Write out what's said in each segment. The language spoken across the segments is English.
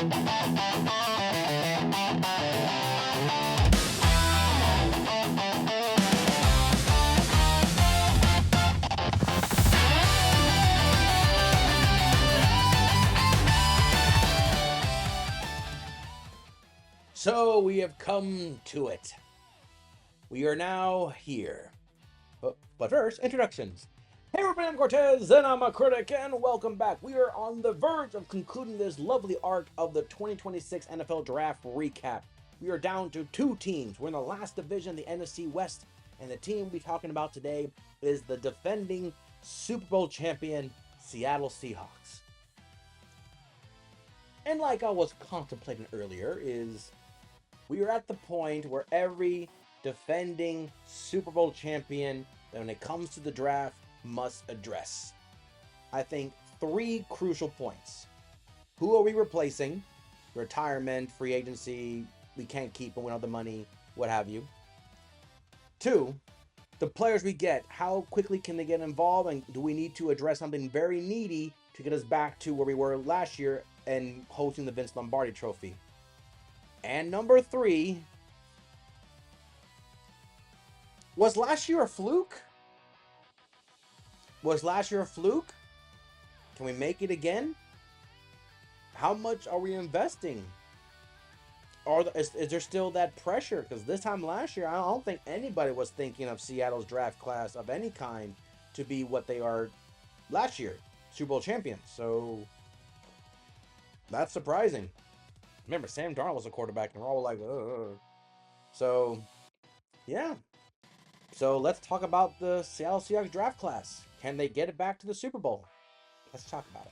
So we have come to it. We are now here. But first, introductions. Hey everybody, I'm Cortez, and I'm a critic, and welcome back. We are on the verge of concluding this lovely arc of the 2026 NFL Draft recap. We are down to two teams. We're in the last division, the NFC West, and the team we'll be talking about today is the defending Super Bowl champion, Seattle Seahawks. And like I was contemplating earlier, is we are at the point where every defending Super Bowl champion, when it comes to the draft, must address, I think, three crucial points. Who are we replacing? Retirement, free agency, we can't keep them, we don't have the money, what have you. Two, the players we get, how quickly can they get involved, and do we need to address something very needy to get us back to where we were last year and hosting the Vince Lombardi Trophy? And number three, was last year a fluke? Was last year a fluke? Can we make it again? How much are we investing? Is there still that pressure? Because this time last year, I don't think anybody was thinking of Seattle's draft class of any kind to be what they are last year, Super Bowl champions. So that's surprising. Remember, Sam Darnold was a quarterback, and we're all like, ugh. So, yeah. So let's talk about the Seattle Seahawks draft class. Can they get it back to the Super Bowl? Let's talk about it.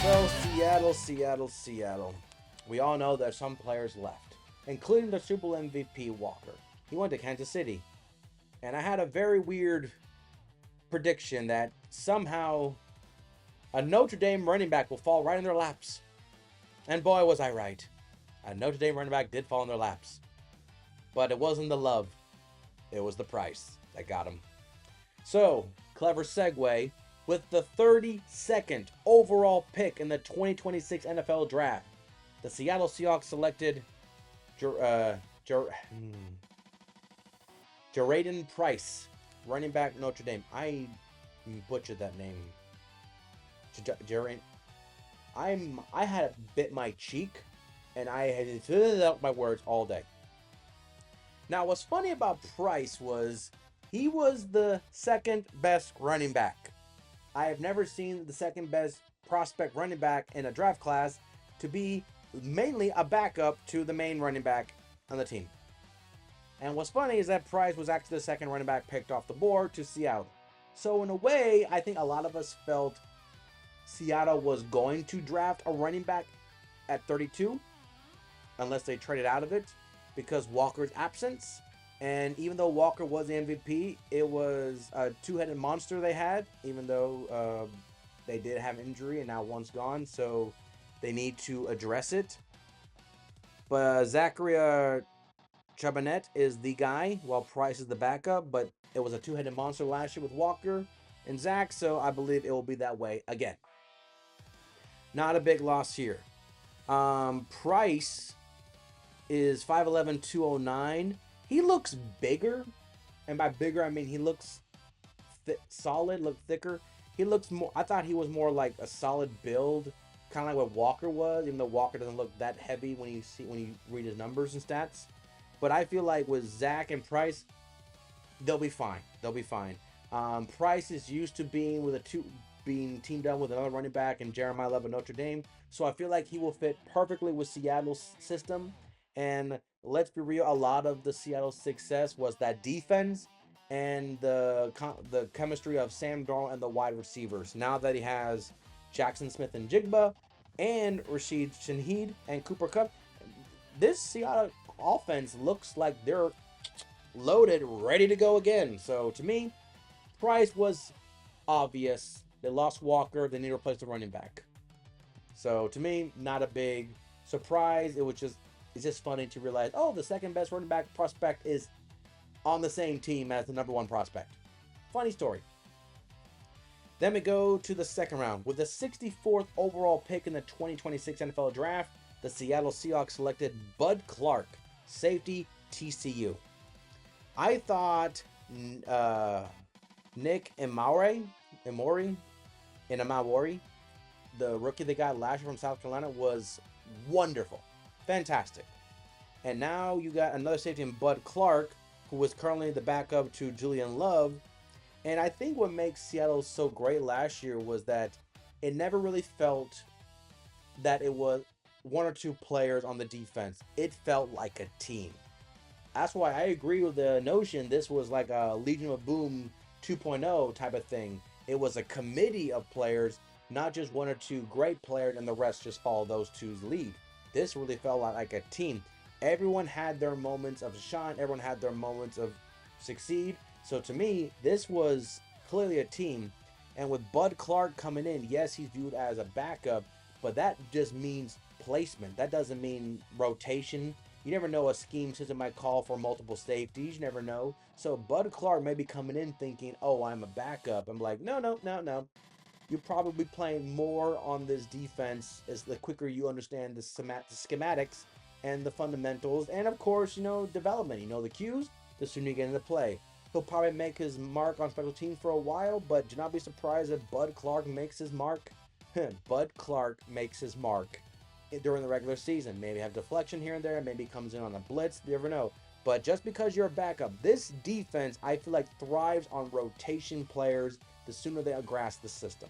So, Seattle. We all know that some players left, including the Super Bowl MVP Walker. He went to Kansas City. And I had a very weird prediction that somehow a Notre Dame running back will fall right in their laps. And boy, was I right. A Notre Dame running back did fall in their laps. But it wasn't the love. It was the price that got him. So, clever segue. With the 32nd overall pick in the 2026 NFL Draft, the Seattle Seahawks selected Jeraden Price, running back, Notre Dame. I butchered that name. I had bit my cheek, and I had filled out my words all day. Now, what's funny about Price was he was the second best running back. I have never seen the second best prospect running back in a draft class to be mainly a backup to the main running back on the team. And what's funny is that Price was actually the second running back picked off the board to Seattle. So in a way, I think a lot of us felt Seattle was going to draft a running back at 32, unless they traded out of it because Walker's absence. And even though Walker was the MVP, it was a two-headed monster they had, even though they did have injury and now one's gone, so they need to address it. But Zachary Chabanet is the guy, while Price is the backup, but it was a two-headed monster last year with Walker and Zach, so I believe it will be that way again. Not a big loss here. Price is 5'11", 209. He looks bigger, and by bigger I mean he looks solid, look thicker. He looks more. I thought he was more like a solid build, kind of like what Walker was, even though Walker doesn't look that heavy when you read his numbers and stats. But I feel like with Zach and Price, they'll be fine. Price is used to being teamed up with another running back and Jeremiah Love at Notre Dame, so I feel like he will fit perfectly with Seattle's system. And let's be real, a lot of the Seattle success was that defense and the chemistry of Sam Darnold and the wide receivers. Now that he has Jackson Smith and Jigba and Rashid Shaheed and Cooper Kupp, this Seattle offense looks like they're loaded, ready to go again. So to me, Price was obvious. They lost Walker, they need to replace the running back. So to me, not a big surprise. It was just it's just funny to realize, oh, the second best running back prospect is on the same team as the number one prospect. Funny story. Then we go to the second round. With the 64th overall pick in the 2026 NFL Draft, the Seattle Seahawks selected Bud Clark, safety, TCU. I thought Nick Imawari, the rookie they got last year from South Carolina, was wonderful. Fantastic. And now you got another safety in Bud Clark, who was currently the backup to Julian Love. And I think what makes Seattle so great last year was that it never really felt that it was one or two players on the defense. It felt like a team. That's why I agree with the notion this was like a Legion of Boom 2.0 type of thing. It was a committee of players, not just one or two great players and the rest just follow those two's lead. This really felt like a team. Everyone had their moments of shine. Everyone had their moments of succeed. So to me, this was clearly a team. And with Bud Clark coming in, yes, he's viewed as a backup, but that just means placement. That doesn't mean rotation. You never know, a scheme system might call for multiple safeties. You never know. So Bud Clark may be coming in thinking, oh, I'm a backup. I'm like, no, no, no, no. You'll probably be playing more on this defense as the quicker you understand the schematics and the fundamentals. And of course, development. The cues, the sooner you get into play. He'll probably make his mark on special teams for a while, but do not be surprised if Bud Clark makes his mark. Bud Clark makes his mark during the regular season. Maybe have deflection here and there, maybe comes in on a blitz, you never know. But just because you're a backup, this defense, I feel like, thrives on rotation players the sooner they grasp the system.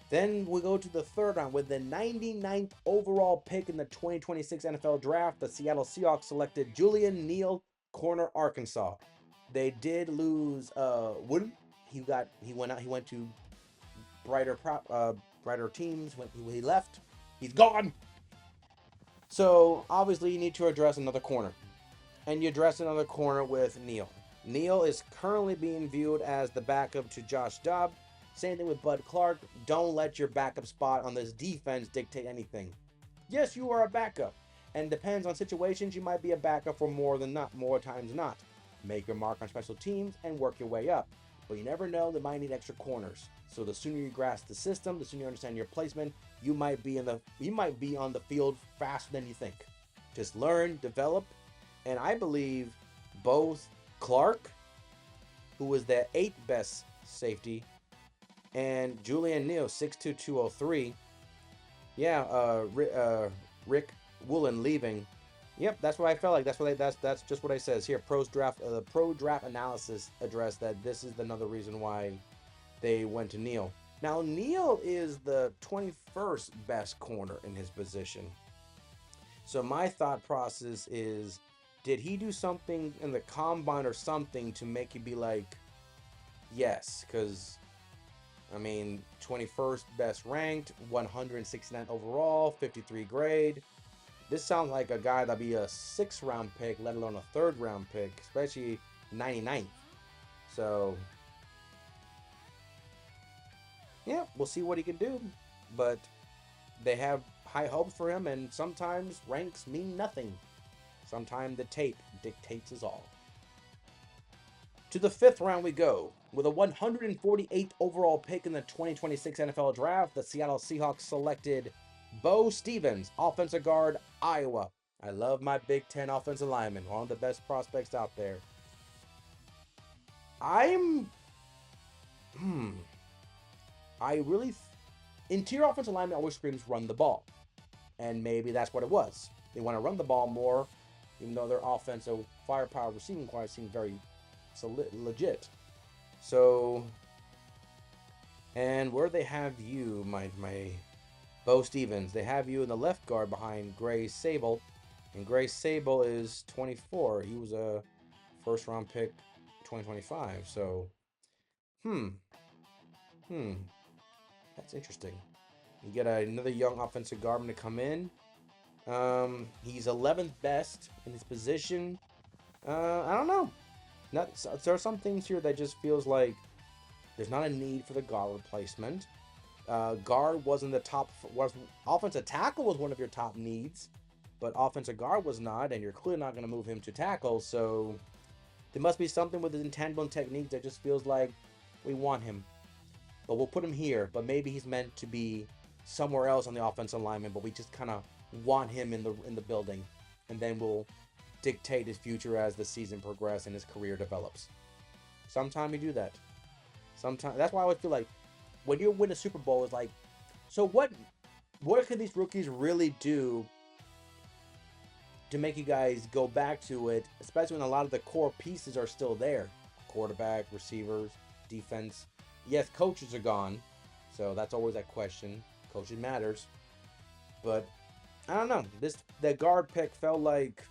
Then we go to the third round. With the 99th overall pick in the 2026 NFL Draft, the Seattle Seahawks selected Julian Neal, corner, Arkansas. They did lose Wooden. He went to brighter teams. When he left, he's gone. So obviously you need to address another corner, and you address another corner with Neal. Neal is currently being viewed as the backup to Josh Dobbs. Same thing with Bud Clark. Don't let your backup spot on this defense dictate anything. Yes, you are a backup, and depends on situations. You might be a backup for more times not. Make your mark on special teams and work your way up. But you never know, they might need extra corners. So the sooner you grasp the system, the sooner you understand your placement, you might be on the field faster than you think. Just learn, develop, and I believe both Clark, who was the 8th best safety, and Julian Neal, 6'2", 203. Yeah, Rick Woolen leaving. Yep, that's what I felt like. That's just what I says here. The pro draft analysis addressed that this is another reason why they went to Neal. Now Neal is the 21st best corner in his position. So my thought process is, did he do something in the combine or something to make you be like, yes? Because 21st best ranked, 169 overall, 53 grade. This sounds like a guy that'd be a 6th round pick, let alone a 3rd round pick, especially 99th. So, yeah, we'll see what he can do. But they have high hopes for him, and sometimes ranks mean nothing. Sometimes the tape dictates us all. To the 5th round we go. With a 148th overall pick in the 2026 NFL Draft, the Seattle Seahawks selected Bo Stevens, offensive guard, Iowa. I love my Big Ten offensive lineman, one of the best prospects out there. Interior offensive lineman always screams run the ball. And maybe that's what it was. They want to run the ball more, even though their offensive firepower receiving quite seemed very legit. So, and where they have you, my Bo Stevens, they have you in the left guard behind Gray Sable, and Gray Sable is 24. He was a 1st round pick 2025. So, that's interesting. You get another young offensive guardman to come in. He's 11th best in his position. I don't know. There are some things here that just feels like there's not a need for the guard replacement. Guard wasn't the top. Was offensive tackle was one of your top needs, but offensive guard was not, and you're clearly not going to move him to tackle. So there must be something with his intangible and technique that just feels like we want him, but we'll put him here. But maybe he's meant to be somewhere else on the offensive alignment, but we just kind of want him in the building, and then we'll dictate his future as the season progresses and his career develops. Sometimes you do that. Sometimes that's why I always feel like when you win a Super Bowl, it's like, so what can these rookies really do to make you guys go back to it, especially when a lot of the core pieces are still there? Quarterback, receivers, defense. Yes, coaches are gone, so that's always that question. Coaching matters. But I don't know. The guard pick felt like,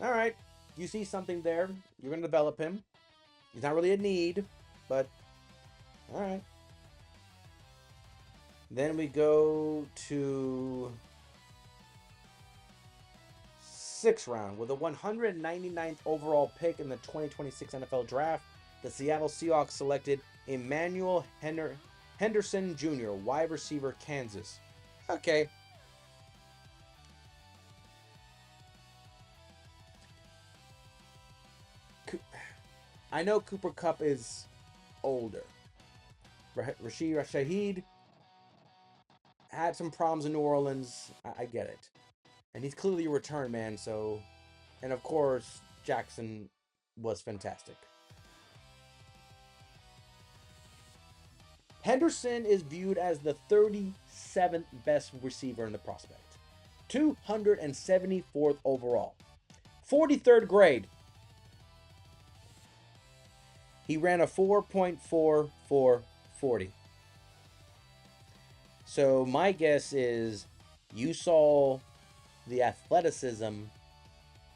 all right, you see something there. You're gonna develop him. He's not really a need, but all right. Then we go to sixth round with the 199th overall pick in the 2026 NFL Draft. The Seattle Seahawks selected Emmanuel Henderson Jr., wide receiver, Kansas. Okay. I know Cooper Kupp is older. Rashid Shaheed had some problems in New Orleans. I get it. And he's clearly a return man, so. And of course, Jackson was fantastic. Henderson is viewed as the 37th best receiver in the prospect, 274th overall, 43rd grade. He ran a 4.4440. So my guess is you saw the athleticism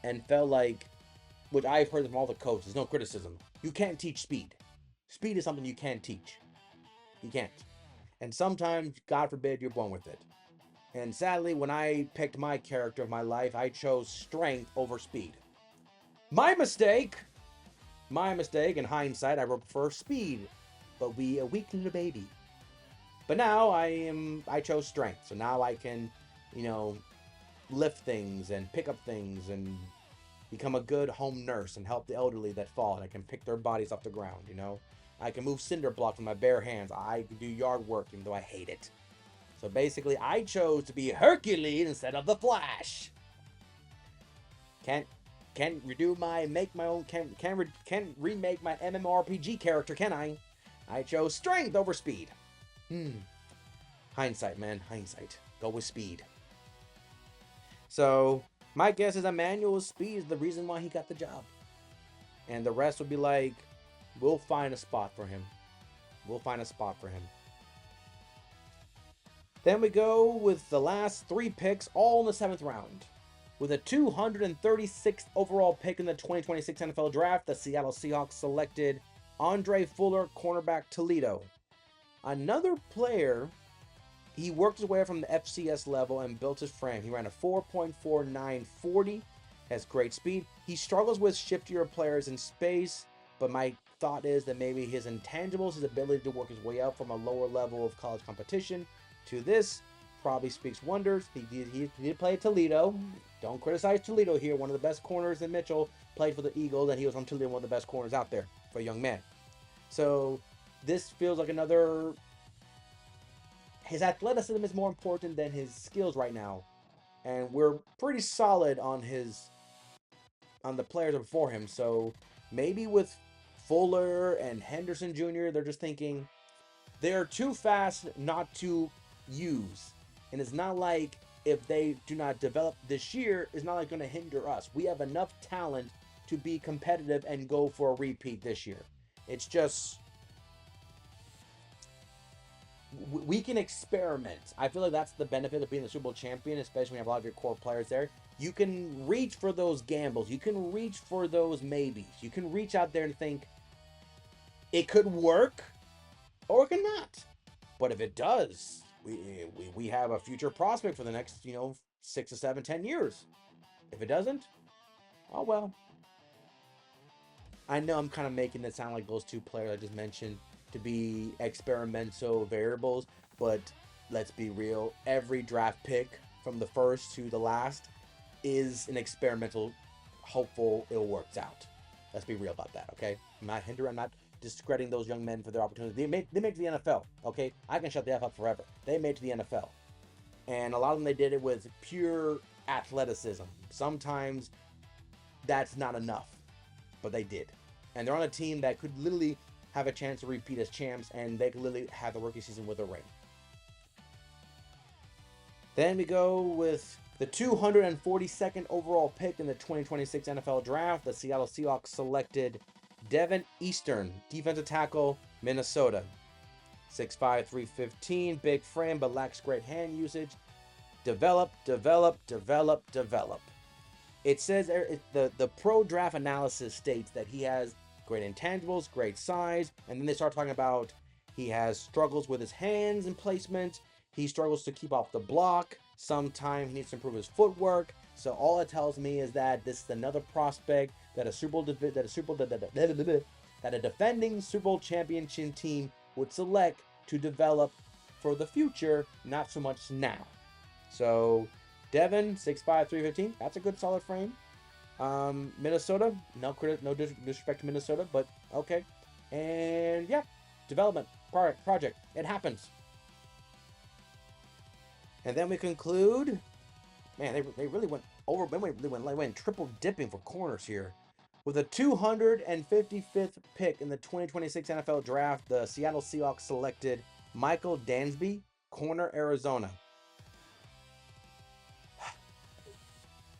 and felt like, which I've heard from all the coaches, no criticism. You can't teach speed. Speed is something you can't teach. You can't. And sometimes, God forbid, you're born with it. And sadly, when I picked my character of my life, I chose strength over speed. My mistake. My mistake. In hindsight, I would prefer speed, but we a weak little baby. But now I chose strength, so now I can, lift things and pick up things and become a good home nurse and help the elderly that fall, and I can pick their bodies off the ground. I can move cinder blocks with my bare hands. I can do yard work, even though I hate it. So basically, I chose to be Hercules instead of the Flash. Can't redo my make my own can't remake my MMORPG character, can I? I chose strength over speed. Hindsight, man, hindsight. Go with speed. So my guess is Emmanuel's speed is the reason why he got the job, and the rest would be like, we'll find a spot for him. We'll find a spot for him. Then we go with the last three picks, all in the 7th round. With a 236th overall pick in the 2026 NFL Draft, the Seattle Seahawks selected Andre Fuller, cornerback, Toledo. Another player, he worked his way from the FCS level and built his frame. He ran a 4.4940, has great speed. He struggles with shiftier players in space, but my thought is that maybe his intangibles, his ability to work his way up from a lower level of college competition to this, probably speaks wonders. He did play at Toledo. Don't criticize Toledo here. One of the best corners in Mitchell played for the Eagles, and he was from Toledo, one of the best corners out there for a young man. So this feels like another. His athleticism is more important than his skills right now, and we're pretty solid on the players before him. So maybe with Fuller and Henderson Jr., they're just thinking they're too fast not to use. And it's not like if they do not develop this year, it's not like going to hinder us. We have enough talent to be competitive and go for a repeat this year. It's just we can experiment. I feel like that's the benefit of being the Super Bowl champion, especially when you have a lot of your core players there. You can reach for those gambles. You can reach for those maybes. You can reach out there and think it could work or it could not. But if it does, we have a future prospect for the next 6 to 7, 10 years. If it doesn't, oh well. I know I'm kind of making it sound like those two players I just mentioned to be experimental variables, but let's be real. Every draft pick from the first to the last is an experimental, hopeful it works out. Let's be real about that, okay? I'm not discrediting those young men for their opportunity. They made it to the NFL, okay? I can shut the F up forever. They made it to the NFL. And a lot of them, they did it with pure athleticism. Sometimes that's not enough, but they did. And they're on a team that could literally have a chance to repeat as champs, and they could literally have the rookie season with a ring. Then we go with the 242nd overall pick in the 2026 NFL Draft. The Seattle Seahawks selected Devin Eastern, defensive tackle, Minnesota. 6'5", 315, big frame, but lacks great hand usage. Develop. It says the pro draft analysis states that he has great intangibles, great size, and then they start talking about he has struggles with his hands and placement. He struggles to keep off the block. Sometimes he needs to improve his footwork. So all it tells me is that this is another prospect that a defending Super Bowl championship team would select to develop for the future, not so much now. So Devin, 6'5", 315, that's a good solid frame. Minnesota, no disrespect to Minnesota, but okay. And yeah, development project, it happens. And then we conclude. Man, they really went over. They went triple dipping for corners here. With a 255th pick in the 2026 NFL Draft, the Seattle Seahawks selected Michael Dansby, corner, Arizona.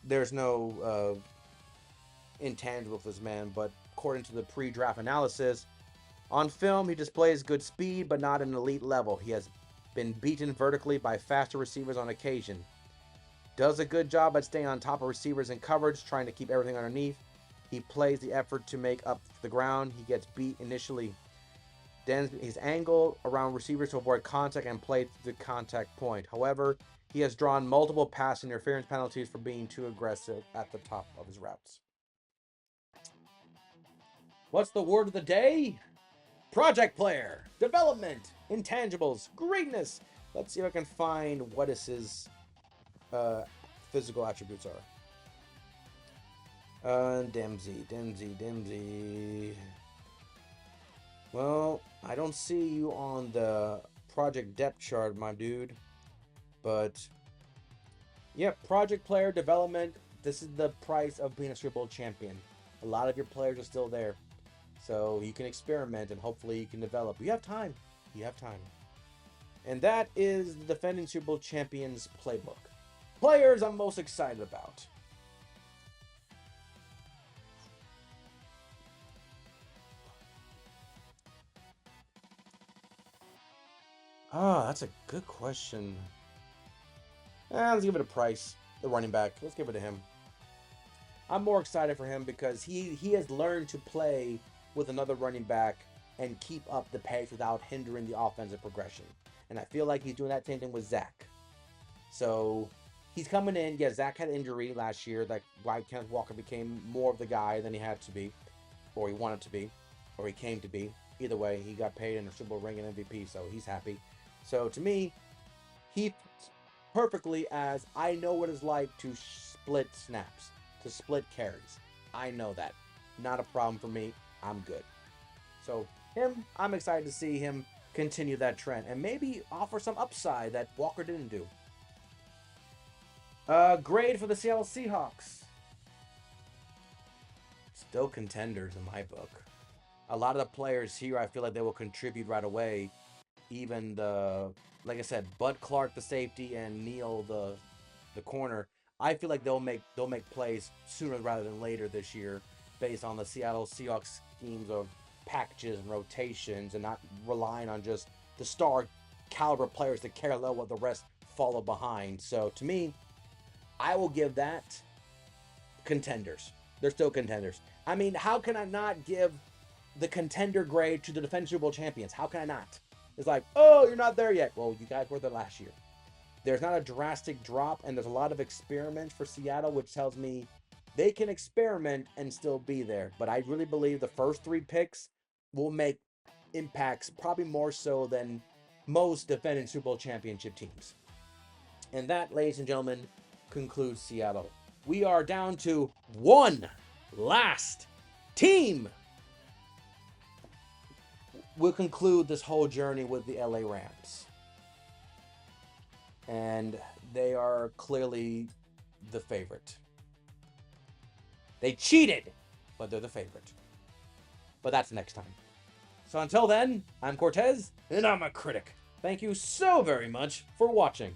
There's no intangible for this man, but according to the pre-draft analysis, on film he displays good speed, but not an elite level. He has been beaten vertically by faster receivers on occasion. Does a good job at staying on top of receivers in coverage, trying to keep everything underneath. He plays the effort to make up the ground. He gets beat initially. His angle around receivers to avoid contact and play to the contact point. However, he has drawn multiple pass interference penalties for being too aggressive at the top of his routes. What's the word of the day? Project player, development, intangibles, greatness. Let's see if I can find what his physical attributes are. Dempsey. Well, I don't see you on the project depth chart, my dude. But, yeah, project player development. This is the price of being a Super Bowl champion. A lot of your players are still there. So you can experiment and hopefully you can develop. You have time. And that is the defending Super Bowl champions playbook. Players I'm most excited about. That's a good question. Let's give it a Price, the running back. Let's give it to him. I'm more excited for him because he has learned to play with another running back and keep up the pace without hindering the offensive progression. And I feel like he's doing that same thing with Zach. So he's coming in. Yeah, Zach had an injury last year. Like, why Kenneth Walker became more of the guy than he had to be, or he wanted to be, or he came to be. Either way, he got paid in a Super Bowl ring and MVP, so he's happy. So to me, he fits perfectly as I know what it's like to split snaps, to split carries. I know that. Not a problem for me. I'm good. So him, I'm excited to see him continue that trend and maybe offer some upside that Walker didn't do. Grade for the Seattle Seahawks. Still contenders in my book. A lot of the players here, I feel like they will contribute right away. Even like I said, Bud Clark, the safety, and Neal, the corner. I feel like they'll make plays sooner rather than later this year, based on the Seattle Seahawks schemes of packages and rotations, and not relying on just the star caliber players that care low what the rest follow behind. So to me, I will give that contenders. They're still contenders. I mean, how can I not give the contender grade to the defending Super Bowl champions? How can I not? It's like, oh, you're not there yet. Well, you guys were there last year. There's not a drastic drop, and there's a lot of experiments for Seattle, which tells me they can experiment and still be there. But I really believe the first three picks will make impacts, probably more so than most defending Super Bowl championship teams. And that, ladies and gentlemen, concludes Seattle. We are down to one last team. We'll conclude this whole journey with the LA Rams. And they are clearly the favorite. They cheated, but they're the favorite. But that's next time. So until then, I'm Cortez, and I'm a critic. Thank you so very much for watching.